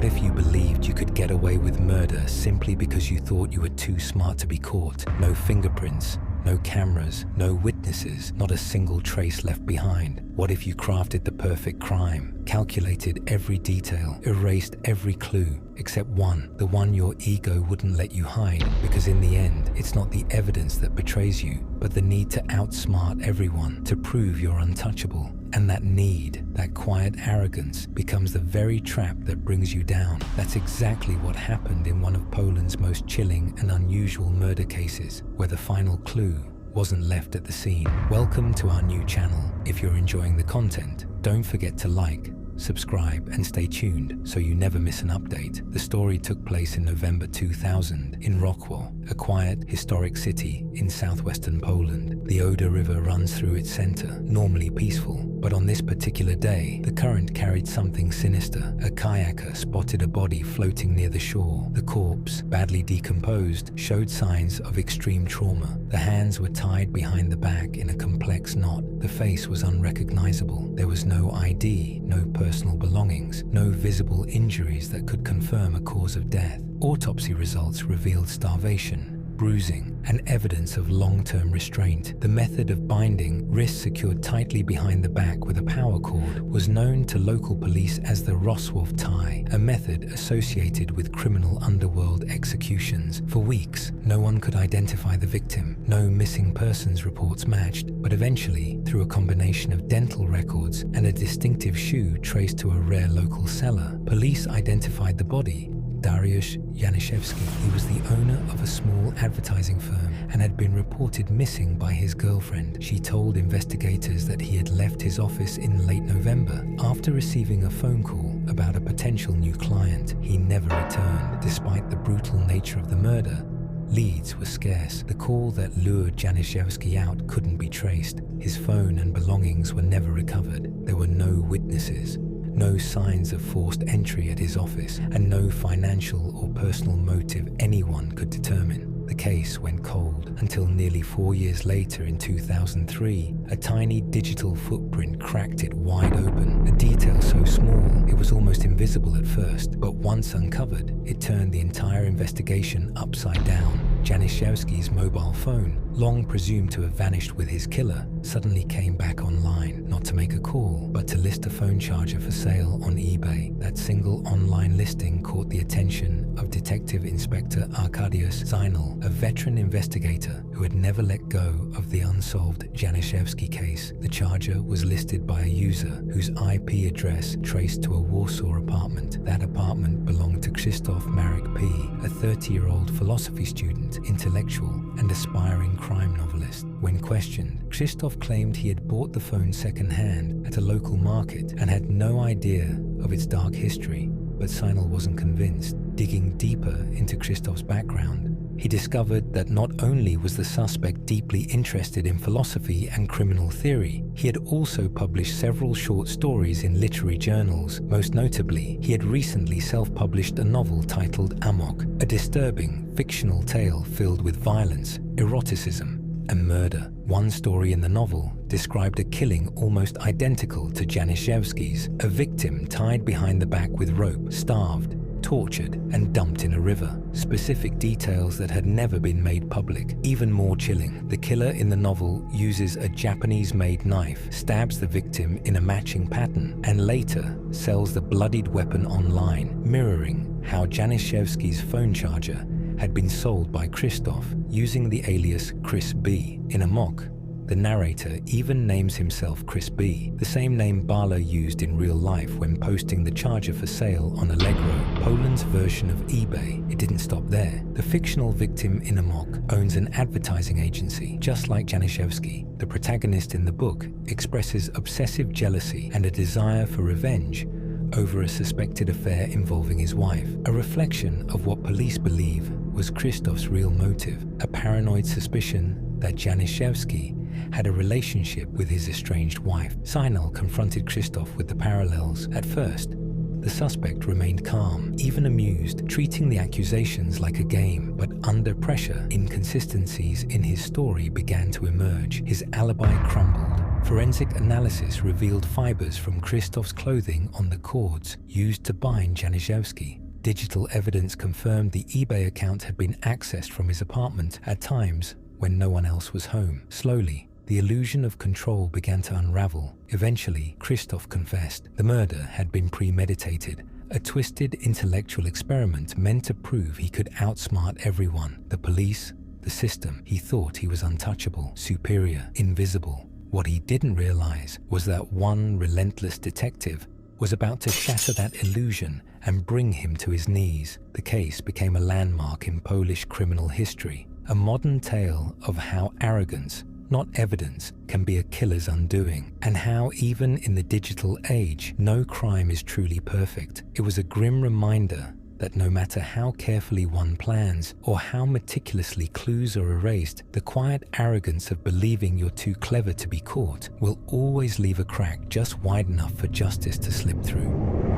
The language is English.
What if you believed you could get away with murder simply because you thought you were too smart to be caught? No fingerprints, no cameras, no witnesses, not a single trace left behind. What if you crafted the perfect crime, calculated every detail, erased every clue, except one, the one your ego wouldn't let you hide? Because in the end, it's not the evidence that betrays you, but the need to outsmart everyone, to prove you're untouchable. And that need, that quiet arrogance, becomes the very trap that brings you down. That's exactly what happened in one of Poland's most chilling and unusual murder cases, where the final clue wasn't left at the scene. Welcome to our new channel. If you're enjoying the content, don't forget to like, subscribe, and stay tuned so you never miss an update. The story took place in November 2000 in Rockwell, a quiet, historic city in southwestern Poland. The Oder River runs through its center, normally peaceful, but on this particular day, the current carried something sinister. A kayaker spotted a body floating near the shore. The corpse, badly decomposed, showed signs of extreme trauma. The hands were tied behind the back in a complex knot. The face was unrecognizable. There was no ID, no personal belongings, no visible injuries that could confirm a cause of death. Autopsy results revealed starvation, bruising, and evidence of long-term restraint. The method of binding, wrists secured tightly behind the back with a power cord, was known to local police as the Rosław tie, a method associated with criminal underworld executions. For weeks, no one could identify the victim. No missing persons reports matched, but eventually, through a combination of dental records and a distinctive shoe traced to a rare local seller, police identified the body. Dariusz Janiszewski. He was the owner of a small advertising firm and had been reported missing by his girlfriend. She told investigators that he had left his office in late November. After receiving a phone call about a potential new client, he never returned. Despite the brutal nature of the murder, leads were scarce. The call that lured Janiszewski out couldn't be traced. His phone and belongings were never recovered. There were no witnesses. No signs of forced entry at his office, and no financial or personal motive anyone could determine. The case went cold until nearly 4 years later in 2003, a tiny digital footprint cracked it wide open. A detail so small it was almost invisible at first, but once uncovered, it turned the entire investigation upside down. Janiszewski's mobile phone, long presumed to have vanished with his killer, suddenly came back online, not to make a call, but to list a phone charger for sale on eBay. That single online listing caught the attention of Detective Inspector Arkadiusz Zinal, a veteran investigator who had never let go of the unsolved Janiszewski case. The charger was listed by a user whose IP address traced to a Warsaw apartment. That apartment belonged to Krzysztof Marek P., a 30-year-old philosophy student, intellectual, and aspiring crime novelist. When questioned, Krzysztof claimed he had bought the phone second-hand at a local market and had no idea of its dark history. But Zinal wasn't convinced. Digging deeper into Krzysztof's background, he discovered that not only was the suspect deeply interested in philosophy and criminal theory, he had also published several short stories in literary journals. Most notably, he had recently self-published a novel titled Amok, a disturbing, fictional tale filled with violence, eroticism, and murder. One story in the novel described a killing almost identical to Janiszewski's, a victim tied behind the back with rope, starved, tortured, and dumped in a river. Specific details that had never been made public. Even more chilling, the killer in the novel uses a Japanese-made knife, stabs the victim in a matching pattern, and later sells the bloodied weapon online, mirroring how Janiszewski's phone charger had been sold by Krzysztof using the alias Chris B. In Amok, the narrator even names himself Chris B., the same name Bala used in real life when posting the charger for sale on Allegro, Poland's version of eBay. It didn't stop there. The fictional victim in Amok owns an advertising agency. Just like Janiszewski, the protagonist in the book expresses obsessive jealousy and a desire for revenge over a suspected affair involving his wife, a reflection of what police believe was Krzysztof's real motive, a paranoid suspicion that Janiszewski had a relationship with his estranged wife. Zinal confronted Krzysztof with the parallels. At first, the suspect remained calm, even amused, treating the accusations like a game. But under pressure, inconsistencies in his story began to emerge. His alibi crumbled. Forensic analysis revealed fibers from Krzysztof's clothing on the cords used to bind Januszewski. Digital evidence confirmed the eBay account had been accessed from his apartment at times when no one else was home. Slowly, the illusion of control began to unravel. Eventually, Krzysztof confessed. The murder had been premeditated, a twisted intellectual experiment meant to prove he could outsmart everyone. The police, the system. He thought he was untouchable, superior, invisible. What he didn't realize was that one relentless detective was about to shatter that illusion and bring him to his knees. The case became a landmark in Polish criminal history, a modern tale of how arrogance, not evidence, can be a killer's undoing, and how even in the digital age, no crime is truly perfect. It was a grim reminder that no matter how carefully one plans or how meticulously clues are erased, the quiet arrogance of believing you're too clever to be caught will always leave a crack just wide enough for justice to slip through.